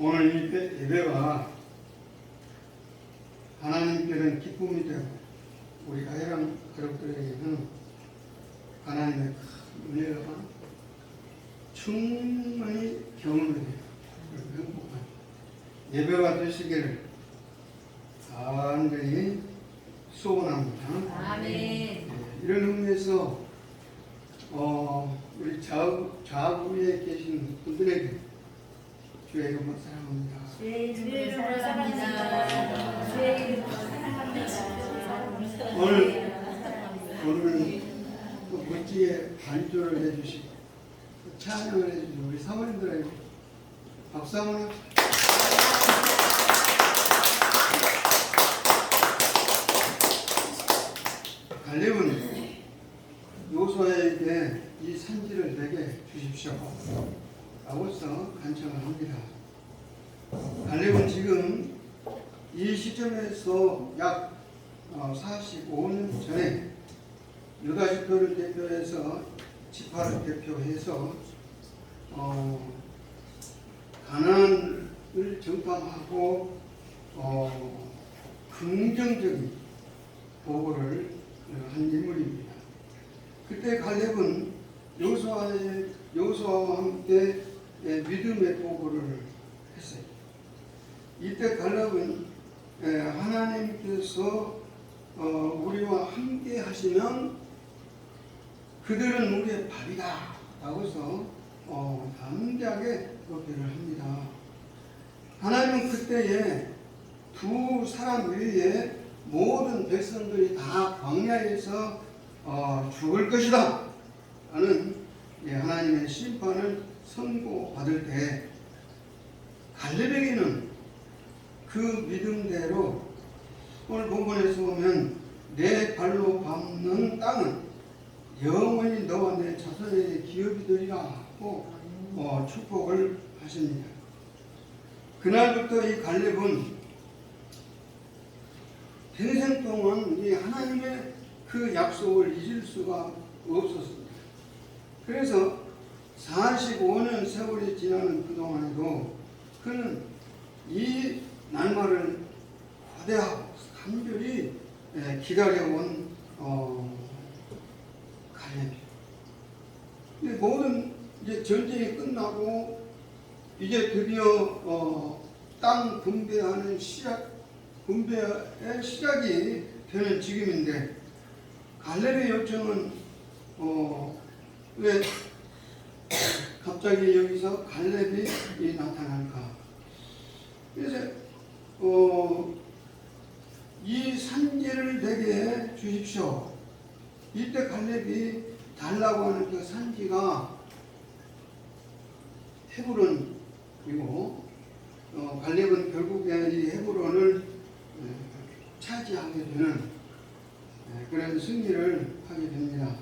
오늘 이 예배가 하나님께는 기쁨이 되고 우리 가해랑 가족들에게는 하나님의 큰 은혜가 충만히 경험이 돼요. 행복한 예배가 되시기를 간절히 소원합니다. 아멘. 이런 의미에서 우리 좌우에 계신 분들에게 주의 이름으로 사랑합니다. 주의 이름으로 사랑합니다. 주의 이름으로 사랑합니다. 오늘 또 멋지게 반주를 해주시고 찬양을 해주신 우리 사모님들에게 박수 한번 합시다. 갈렙은 요수아에게 이 산지를 내게 주십시오 라고서 간청을 합니다. 갈렙은 지금 이 시점에서 약 45년 전에 유다 지파를 대표해서 지파를 대표해서 가나안을 정탐하고 긍정적인 보고를 한 인물입니다. 그때 갈렙은 여호수아와 함께 믿음의 보고를 했어요. 이때 갈렙은 하나님께서 우리와 함께 하시면 그들은 우리의 밥이다 라고서 담대하게 어필을 합니다. 하나님은 그때에 두 사람 위에 모든 백성들이 다 광야에서 죽을 것이다 라는 하나님의 심판을 선고받을 때 갈렙에게는 그 믿음대로 오늘 본문에서 보면 내 발로 밟는 땅은 영원히 너와 내 자손에게 기업이 되리라 하고 축복을 하십니다. 그날부터 이 갈렙은 평생 동안 이 하나님의 그 약속을 잊을 수가 없었습니다. 그래서 45년 세월이 지나는 그동안에도 그는 이 날말을 거대하고 간절히 기다려온 갈렙이에요. 모든 이제 전쟁이 끝나고 이제 드디어 땅 분배하는 분배의 시작이 되는 지금인데 갈렙의 요청은 왜 갑자기 여기서 갈렙이 나타날까? 그래서 이 산지를 내게 주십시오. 이때 갈렙이 달라고 하는 그 산지가 헤브론이고 갈렙은 결국에 이 헤브론을 차지하게 되는 그런 승리를 하게 됩니다.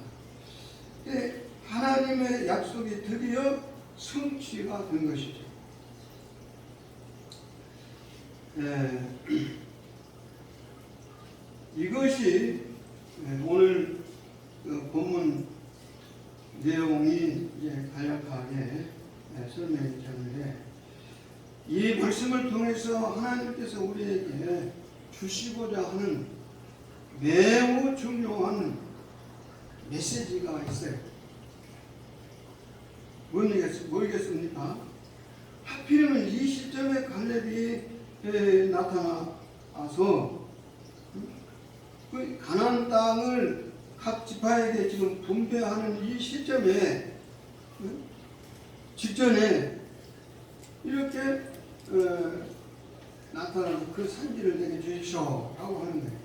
하나님의 약속이 드디어 성취가 된 것이죠. 이것이 오늘 본문 내용이 이제 간략하게 설명이 되는데 이 말씀을 통해서 하나님께서 우리에게 주시고자 하는 매우 중요한 메시지가 있어요. 뭐겠습니까? 하필이면 이 시점에 갈렙이 나타나서 그 가나안 땅을 각 지파에게 지금 분배하는 이 시점에 직전에 이렇게 나타나는 그 산지를 내게 주십시오 라고 하는 거예요.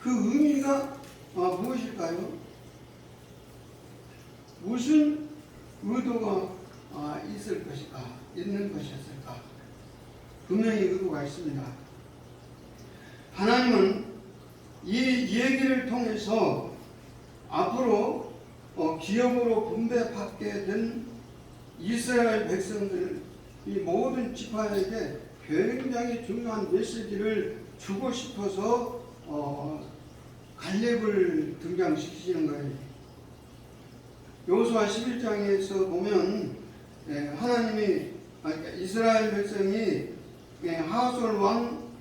그 의미가 무엇일까요? 무슨 의도가 있는 것이었을까? 분명히 의도가 있습니다. 하나님은 이 얘기를 통해서 앞으로 기업으로 분배받게 된 이스라엘 백성들 이 모든 지파에게 굉장히 중요한 메시지를 주고 싶어서 갈렙을 등장시키시는 거예요. 여호수아 11장에서 보면 하나님이 그러니까 이스라엘 백성이 하솔 왕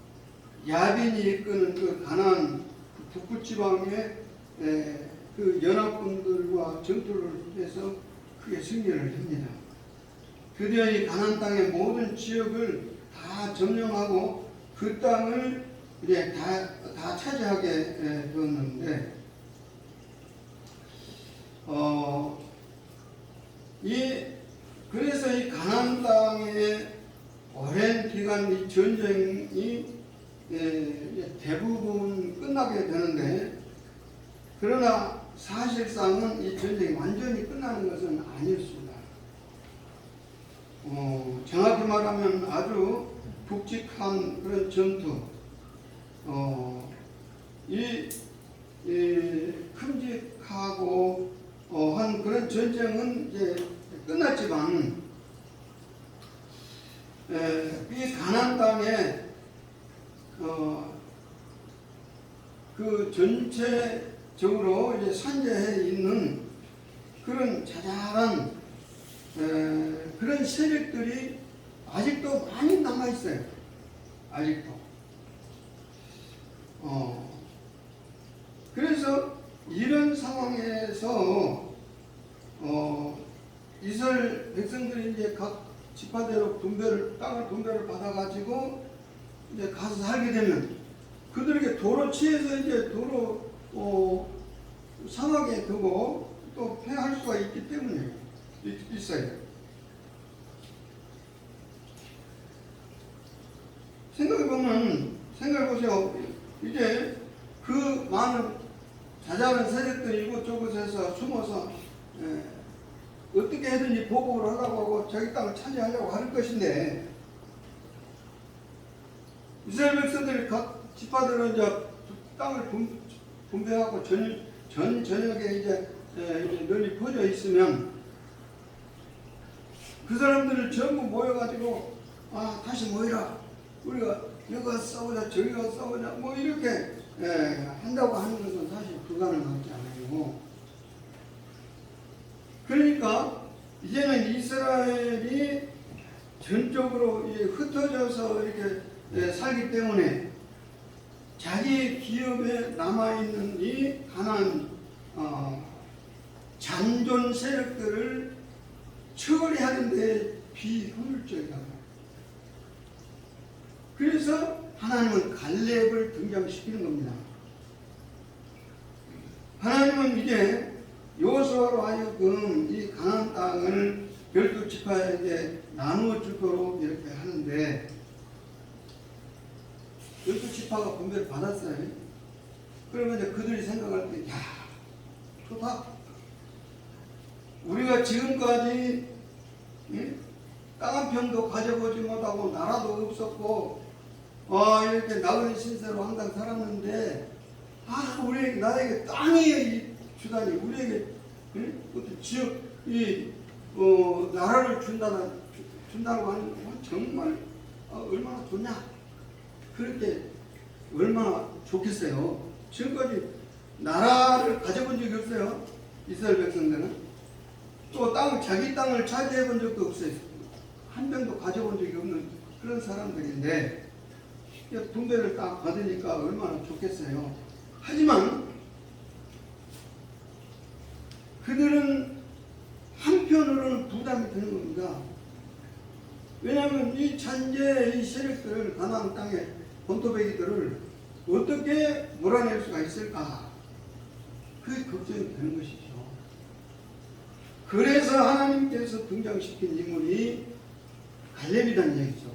야빈이 이끄는 그 가나안 북부 지방의 그 연합군들과 전투를 해서 크게 승리를 합니다. 드디어 이 가나안 땅의 모든 지역을 다 점령하고 그 땅을 이제 다 차지하게 되었는데, 그래서 이 가나안 땅의 오랜 기간 이 전쟁이 대부분 끝나게 되는데, 그러나 사실상은 이 전쟁이 완전히 끝나는 것은 아니었습니다. 정확히 말하면 아주 굵직한 그런 전투, 큼직하고 한 그런 전쟁은 이제 끝났지만, 이 가나안 땅에 그 전체적으로 이제 산재해 있는 그런 자잘한 그런 세력들이 아직도 많이 남아 있어요. 아직도. 그래서 이런 상황에서 이스라엘 백성들이 이제 각 지파대로 땅을 분배를 받아가지고 이제 가서 살게 되면 그들에게 도로 취해서 이제 도로 상하게 되고 또 폐할 수가 있기 때문에 있어요. 생각해보세요. 이제 그 많은 자잘한 세력들이 이곳저곳에서 숨어서 어떻게 해든지 보복을 하려고 하고 자기 땅을 차지하려고 할 것인데, 이스라엘 백성들이 각 지파대로 이제 땅을 분배하고 전역에 이제 널리 퍼져 있으면 그 사람들을 전부 모여가지고 다시 모이라, 우리가 여기 가서 싸우자 저기 가서 싸우자 뭐 이렇게 한다고 하는 것은 사실 불가능하지 않아요. 그러니까 이제는 이스라엘이 전적으로 흩어져서 이렇게 살기 때문에 자기 기업에 남아있는 이 가나안 잔존 세력들을 처리하는 데 비효율적이다. 그래서 하나님은 갈렙을 등장시키는 겁니다. 하나님은 이제 여호수아로 하여금 이 가나안 땅을 12지파에게 나누어 주도록 이렇게 하는데, 12지파가 분배를 받았어요. 그러면 이제 그들이 생각할 때, 야, 좋다. 우리가 지금까지 땅 한 평도 가져보지 못하고 나라도 없었고 이렇게 나그네 신세로 항상 살았는데, 나에게 땅이 주다니, 우리에게 어떤 지역 나라를 준다고 하는 건 정말 얼마나 좋냐. 그렇게 얼마나 좋겠어요. 지금까지 나라를 가져본 적이 없어요. 이스라엘 백성들은. 또 자기 땅을 차지해 본 적도 없어요. 한 명도 가져본 적이 없는 그런 사람들인데, 분배를 딱 받으니까 얼마나 좋겠어요. 하지만 그들은 한편으로는 부담이 되는 겁니다. 왜냐하면 이 잔재 이 세력들을, 가나안 땅의 본토배기들을 어떻게 몰아낼 수가 있을까, 그게 걱정이 되는 것이죠. 그래서 하나님께서 등장시킨 인물이 갈렙이라는 얘기죠.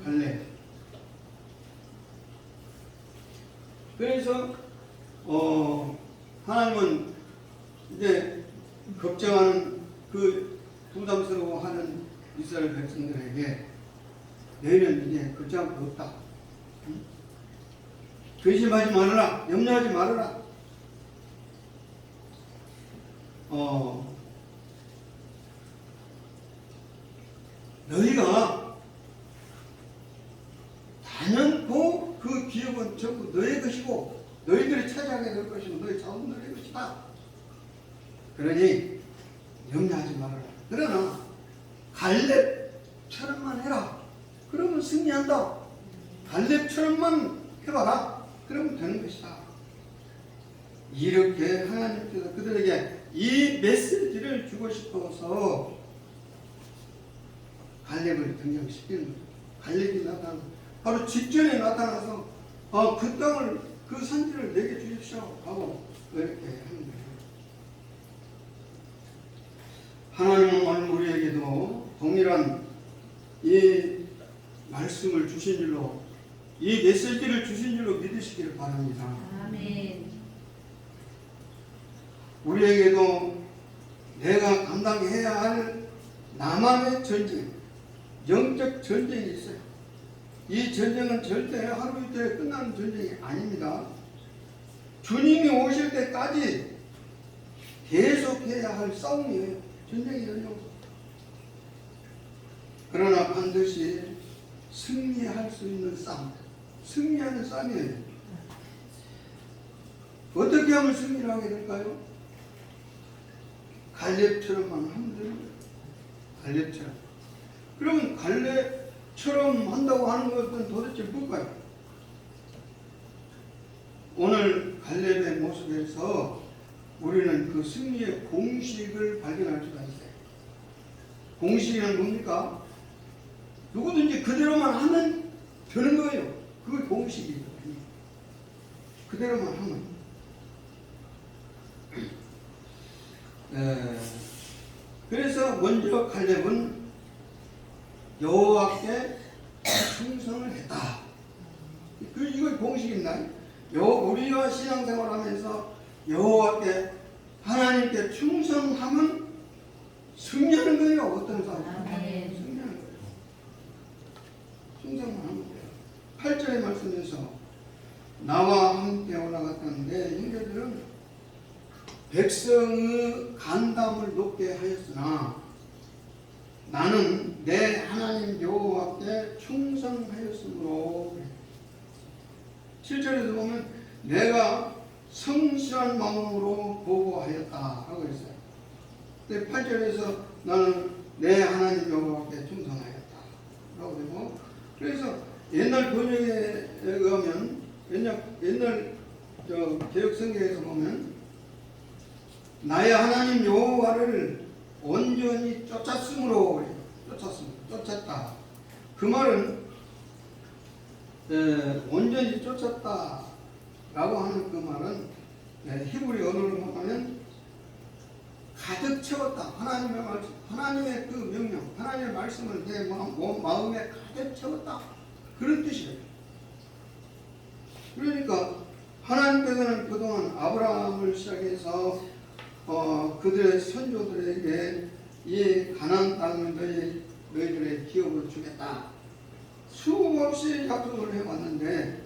갈렙. 그래서 하나님은 이제 걱정하는 그 부담스러워하는 이스라엘 백성들에게 너희는 이제 걱정할 거 없다. 근심하지 말아라. 염려하지 말아라. 너희가 단연코 그 기업은 전부 너희 것이고 너희들이 차지하게 될 것이고 너희 자손 너희 것이다. 그러니 염려하지 말아라. 그러나 갈렙 갈렙처럼만 해라. 그러면 승리한다. 갈렙처럼만 해봐라. 그러면 되는 것이다. 이렇게 하나님께서 그들에게 이 메시지를 주고 싶어서 갈렙을 등장시키는 거예요. 갈렙이 나타나서 바로 직전에 나타나서 그 땅을 그 산지를 내게 주십시오 하고 이렇게 하는 거예요. 하나님은 오늘 우리에게도 동일한 이 말씀을 주신 줄로 이 메시지를 주신 줄로 믿으시기를 바랍니다. 아멘. 우리에게도 내가 감당해야 할 나만의 전쟁, 영적 전쟁이 있어요. 이 전쟁은 절대 하루 이틀에 끝나는 전쟁이 아닙니다. 주님이 오실 때까지 계속해야 할 싸움이에요. 전쟁이에요. 그러나 반드시 승리할 수 있는 싸움, 승리하는 싸움이에요. 어떻게 하면 승리를 하게 될까요? 갈렙처럼만 하면 되는 거예요. 갈렙처럼. 그러면 갈렙처럼 한다고 하는 것은 도대체 뭘까요? 오늘 갈렙의 모습에서 우리는 그 승리의 공식을 발견할 수가 있어요. 공식이란 뭡니까? 누구든지 그대로만 하면 되는 거예요. 그게 공식이에요. 그대로만 하면. 그래서 먼저 갈렙은 여호와께 충성을 했다. 이거 공식 있나요? 우리가 신앙생활하면서 여호와께 하나님께 충성하면 승리하는 거예요. 어떤 사람은 승리하는 거예요. 충성만 하면 돼요. 8절의 말씀에서 나와 함께 올라갔던 내 형제들은 백성의 간담을 높게 하였으나 나는 내 하나님 여호와께 충성하였으므로 7절에서 보면 내가 성실한 마음으로 보고하였다 하고 있어요. 근데 8절에서 나는 내 하나님 여호와께 충성하였다 라고 되고, 그래서 옛날 번역에 의하면 옛날 개혁 성경에서 보면 나의 하나님 여호와를 온전히 쫓았다. 그 말은 온전히 쫓았다 라고 하는 그 말은 히브리 언어로 보면 가득 채웠다. 하나님의 말씀, 하나님의 그 명령, 하나님의 말씀을 내 마음에 가득 채웠다. 그런 뜻이에요. 그러니까 하나님께서는 그동안 아브라함을 시작해서 그들의 선조들에게 이 가나안 땅을 너희들의 기업으로 주겠다. 수없이 약속을 해왔는데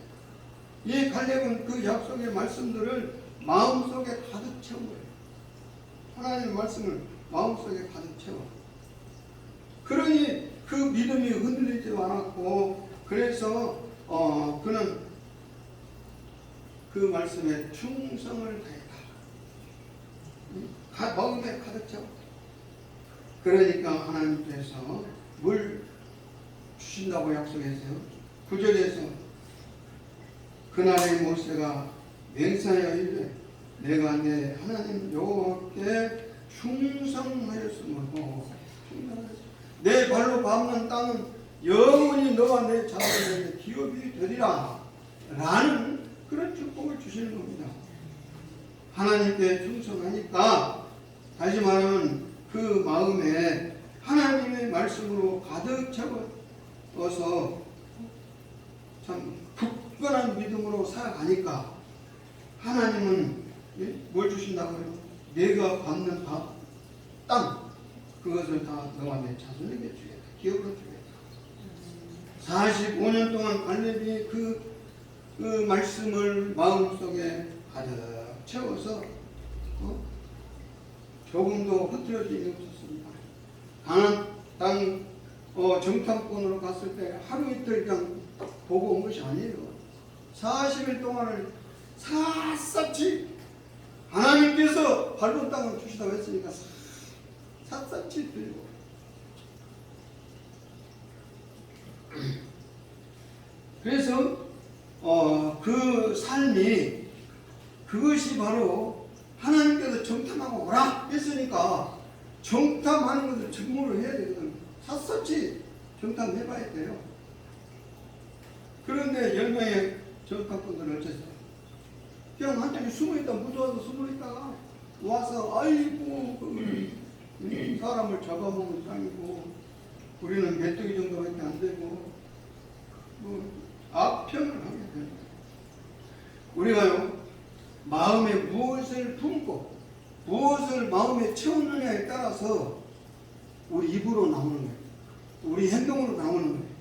이 갈렙은 그 약속의 말씀들을 마음속에 가득 채운 거예요. 하나님의 말씀을 마음속에 가득 채워. 그러니 그 믿음이 흔들리지 않았고, 그래서 그는 그 말씀에 충성을 다했다. 마음에 가득 채웠다. 그러니까 하나님께서 물 주신다고 약속했어요. 9절에서 그날의 모세가 맹세하여 이르되 내가 내 하나님 여호와께 충성하였으므로 내 발로 밟는 땅은 영원히 너와 내 자손에게 기업이 되리라 라는 그런 축복을 주시는 겁니다. 하나님께 충성하니까, 다시 말하면 그 마음에 하나님의 말씀으로 가득 채워서 참 굳건한 믿음으로 살아가니까 하나님은 뭘 주신다고요? 내가 받는 땅, 그것을 다 너와 내 자손에게 주겠다. 기업으로 주겠다. 45년 동안 갈렙이 그 말씀을 마음속에 가득 채워서 조금도 흐트러짐이 없었습니다. 가나안 땅 정탐꾼으로 갔을 때 하루 이틀 그냥 보고 온 것이 아니에요. 40일 동안을 샅샅이 하나님께서 발로 땅을 주시다고 했으니까 샅샅이 들고 그래서 그 삶이 그것이 바로 하나님께서 정탐하고 오라 했으니까 정탐하는 것을 직무로 해야 되거든. 샅샅이 정탐해봐야 돼요. 그런데 10명의 정탐꾼들은 어쩌세요? 그냥 한쪽에 숨어있다, 무서워서 숨어있다가 와서 아이고 사람을 잡아먹는 땅이고 우리는 메뚜기 정도밖에 안 되고 악평을 하게 됩니다. 우리가요 마음에 무엇을 품고 무엇을 마음에 채우느냐에 따라서 우리 입으로 나오는 거예요. 우리 행동으로 나오는 거예요.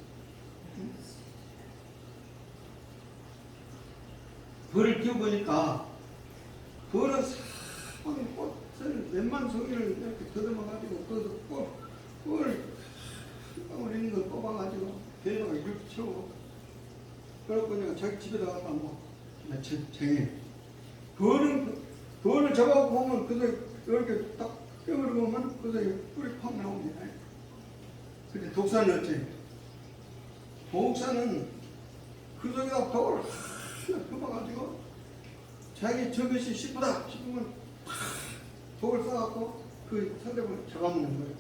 벌을 키워보니까 벌은 사방에 꽃을 몇만 송이를 이렇게 더듬어가지고 그 꿀 올리는 걸 뽑아가지고 배에다가 이렇게 채우고 그래갖고 내가 자기 집에다 갖다 쟁여. 벌을 잡아갖고 보면 그새 이렇게 딱 뼈를 보면 그새 꿀이 팍 나옵니다. 근데 독사는 어째? 독사는 그 속에다 독을 뽑아가지고 자기 저것이 싶다 싶으면 팍 독을 싸갖고 그 상대방을 잡아먹는 거예요.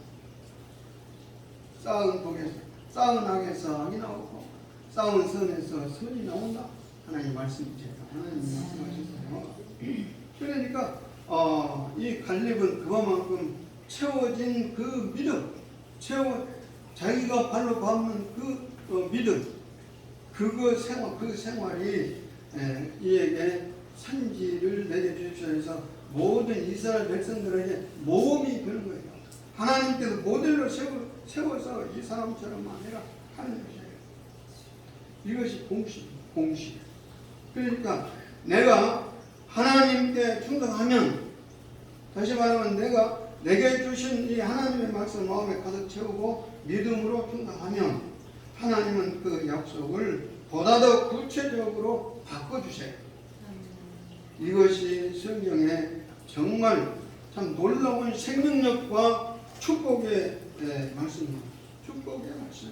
쌓은 독에서 쌓은 악에서 악이 나오고 쌓은 선에서 선이 나온다. 하나님 말씀이죠. 하나님 말씀하셨어요. 그러니까 이 갈렙은 그만큼 채워진 그 믿음, 자기가 발로 밟는 그 믿음, 그 생활이 이에게 산지를 내려주십시오 해서 모든 이스라엘 백성들에게 모범이 되는 거예요. 하나님께서 모델로 세워서 이 사람처럼 아니라 하는 것이에요. 이것이 공식. 그러니까 내가 하나님께 충성하면, 다시 말하면 내게 주신 이 하나님의 말씀 마음에 가득 채우고 믿음으로 충성하면 하나님은 그 약속을 보다 더 구체적으로 바꿔주세요. 이것이 성경의 정말 참 놀라운 생명력과 축복의 말씀입니다. 축복의 말씀.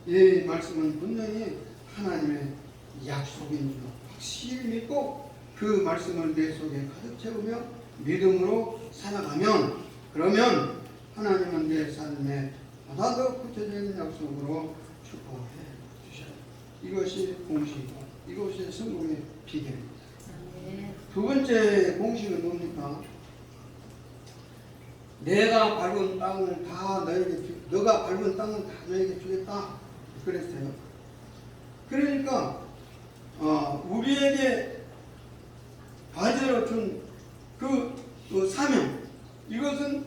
이 말씀은 분명히 하나님의 약속인 줄 확실히 믿고 그 말씀을 내 속에 가득 채우며 믿음으로 살아가면, 그러면 하나님은 내 삶에 보다 더 구체적인 약속으로 축복해 주셔요. 이것이 공식이고 이것이 성공의 비결입니다. 두 번째 공식은 뭡니까? 내가 밟은 땅을 다 너가 밟은 땅을 다 너에게 주겠다 그랬어요. 그러니까 우리에게 과제로 준 그 사명, 이것은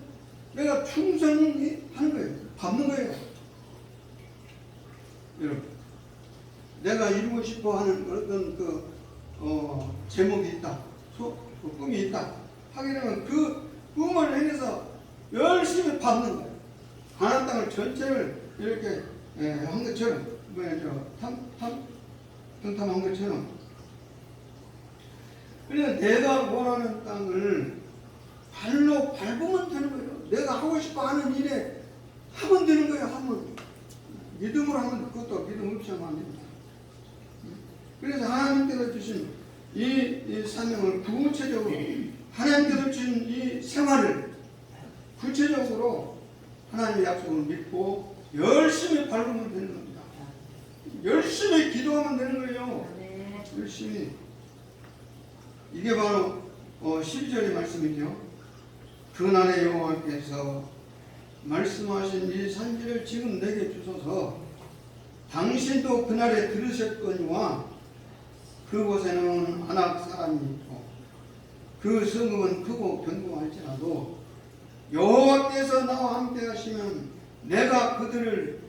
내가 충성히 하는 거예요. 밟는 거예요. 여러분, 내가 이루고 싶어 하는 어떤 제목이 있다, 꿈이 있다 하게 되면 그 꿈을 향해서 열심히 밟는 거예요. 가나안 땅을 전체를 이렇게 한 것처럼, 탐탐한 것처럼. 그래서 내가 원하는 땅을 발로 밟으면 되는 거예요. 내가 하고 싶어 하는 일에 하면 되는 거예요. 하면 믿음으로 하면, 그것도 믿음 없이 하면 안 됩니다. 그래서 하나님께서 주신 이 사명을 구체적으로, 하나님께서 주신 이 생활을 구체적으로 하나님의 약속을 믿고 열심히 밟으면 되는 겁니다. 열심히 기도하면 되는 거예요. 열심히. 이게 바로 12절의 말씀이죠. 그날의 여호와께서 말씀하신 이 산지를 지금 내게 주소서. 당신도 그날에 들으셨거니와 그곳에는 아낙 사람이 있고 그 성읍은 크고 견고할지라도 여호와께서 나와 함께 하시면 내가 그들을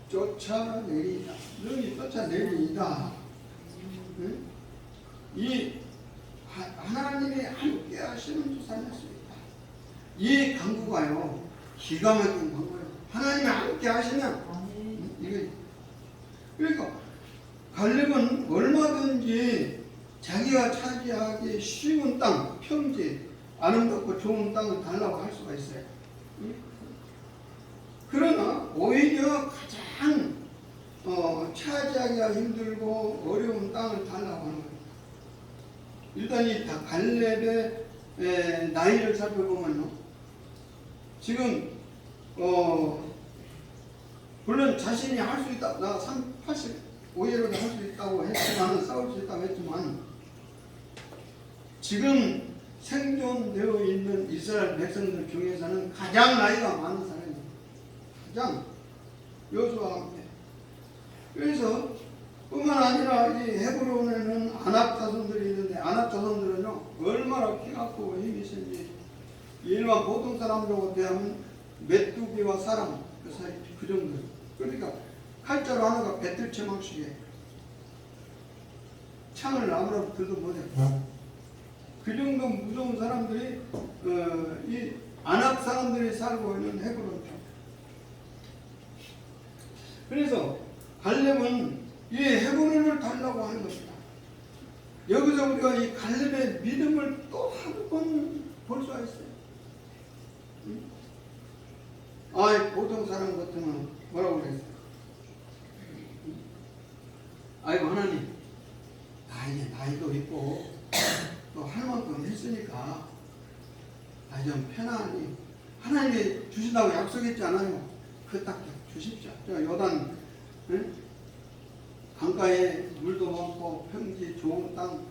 쫓아내리이다. 너희 쫓아내리이다. 이 하나님이 함께 하시는 주산이었습니다. 이 강구가요 기가 막힌 강구예요. 하나님이 함께 하시면 이거. 그러니까 갈렙은 얼마든지 자기가 차지하기 쉬운 땅, 평지, 아름답고 좋은 땅을 달라고 할 수가 있어요. 그러나 오히려 가장 차지하기가 힘들고 어려운 땅을 달라고 하는 거예요. 일단 이 갈렙의 나이를 살펴보면요, 지금 물론 자신이 할 수 있다, 나 85예로도 할 수 있다고 했지만, 싸울 수 있다고 했지만, 지금 생존되어 있는 이스라엘 백성들 중에서는 가장 나이가 많은 사람이에요. 가장 여호수아와 함께. 그래서 뿐만 아니라 이 헤브론에는 아낙 자손들이 있는데, 아낙 자손들은요 얼마나 키가 크고 힘이 센지 일반 보통 사람들하고 대하면 메뚜기와 사람 그 사이 그 정도. 그러니까 칼자루 하나가 배틀체망식에 창을 아무나 들도 못해. 그 정도 무서운 사람들이 이 아낙 사람들이 살고 있는 헤브론 쪽. 그래서 갈렙은 이 헤브론을 달라고 하는 것이다. 여기서 우리가 이 갈렙의 믿음을 또 한 번 볼 수가 있어요. 보통 사람 같으면 뭐라고 그랬어요? 아이고 하나님, 나 이제 나이도 있고 또 할 만큼 했으니까 좀 편안히 하나님이 주신다고 약속했지 않아요? 그 딱 주십시오. 저 요단 강가에 물도 많고 평지 좋은 땅,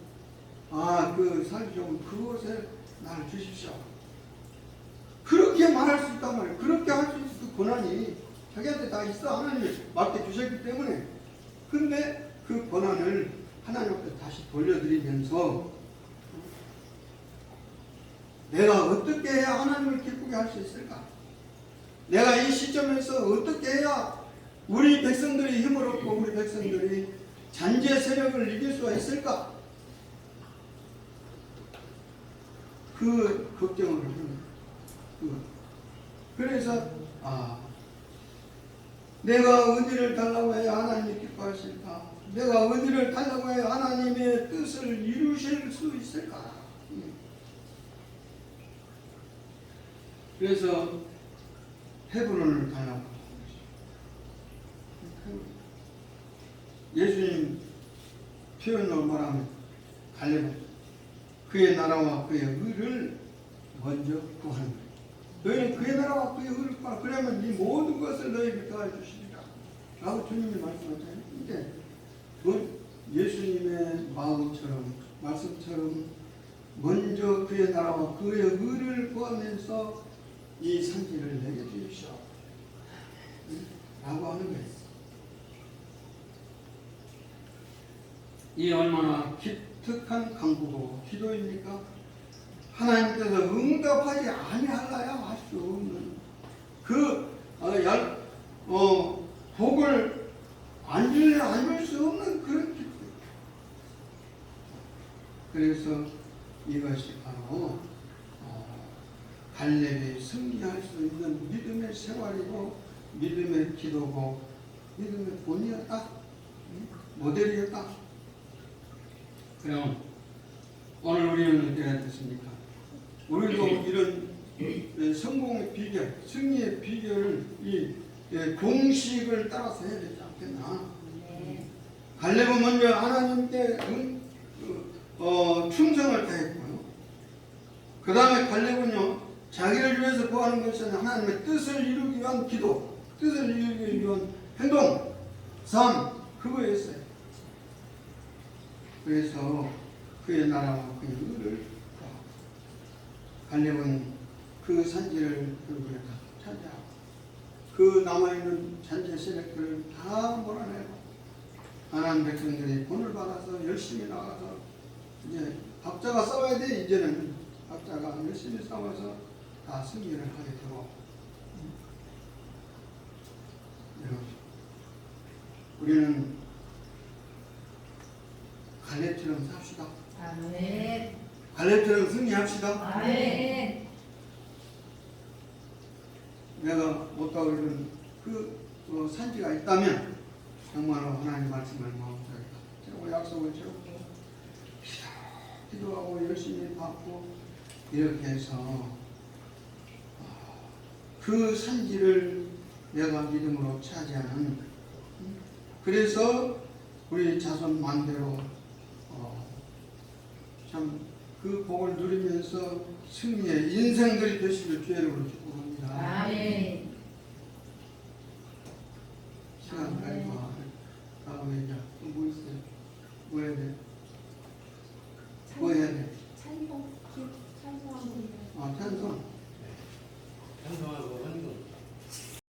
그 살기 좋은 그곳에 나를 주십시오. 그렇게 말할 수 있단 말이에요. 그렇게 할 수 있는 그 권한이 자기한테 다 있어. 하나님이 맡겨주셨기 때문에. 근데 그 권한을 하나님 앞에 다시 돌려드리면서 내가 어떻게 해야 하나님을 기쁘게 할 수 있을까? 내가 이 시점에서 어떻게 해야 우리 백성들이 힘을 얻고 우리 백성들이 잔재 세력을 이길 수가 있을까? 그 걱정을 하는 거예요. 그래서 내가 어디를 달라고 해야 하나님이 기뻐하실까? 내가 어디를 달라고 해야 하나님의 뜻을 이루실 수 있을까? 그래서 헤브론을 달라고 합니다. 예수님 표현으로 말하면 갈렙은 그의 나라와 그의 의를 먼저 구하는 거예요. 너희는 그의 나라와 그의 의를 구하라. 그러면 이 모든 것을 너희에게 더해 주시리라 라고 주님이 말씀하잖아요. 근데 예수님의 마음처럼 말씀처럼 먼저 그의 나라와 그의 의를 구하면서 이 산지를 내게 주십시오 라고 하는 거예요. 이 얼마나 기특한 간구고 기도입니까? 하나님께서 응답하지 아니하려야 할 수 없는 복을 안 줄 수 없는 그런 기도. 그래서 이것이 바로 갈렙이 승리할 수 있는 믿음의 생활이고 믿음의 기도고 믿음의 본이었다. 모델이었다. 그럼 오늘 우리는 어떻게 해야 됐습니까? 우리도 이런 성공의 비결, 승리의 비결을 이 공식을 따라서 해야 되지 않겠나? 갈렙은 먼저 하나님께 충성을 다했고요. 그 다음에 갈렙은요, 자기를 위해서 구하는 것은 하나님의 뜻을 이루기 위한 기도, 뜻을 이루기 위한 행동, 삶, 그거였어요. 그래서 그의 나라와 그의 의를 갈렙은 그 산지를 결국에 다 차지하고 그 남아있는 잔재 세력들을 다 몰아내고 가나안 백성들이 본을 받아서 열심히 나가서 이제 각자가 싸워야 돼. 이제는 각자가 열심히 싸워서 다 승리를 하게 되고 우리는 갈렙처럼 삽시다. 아멘. 갈렙처럼 승리합시다. 아멘. 내가 못하고 이런 그 산지가 있다면 정말로 하나님 말씀을 마음속에 채우고 약속을 채우고 기도하고 열심히 받고 이렇게 해서 그 산지를 내가 믿음으로 차지하는. 그래서 우리 자손 만대로 참 그 복을 누리면서 승리의 인생들이 되시길 주의 이름으로 축복합니다. 아멘.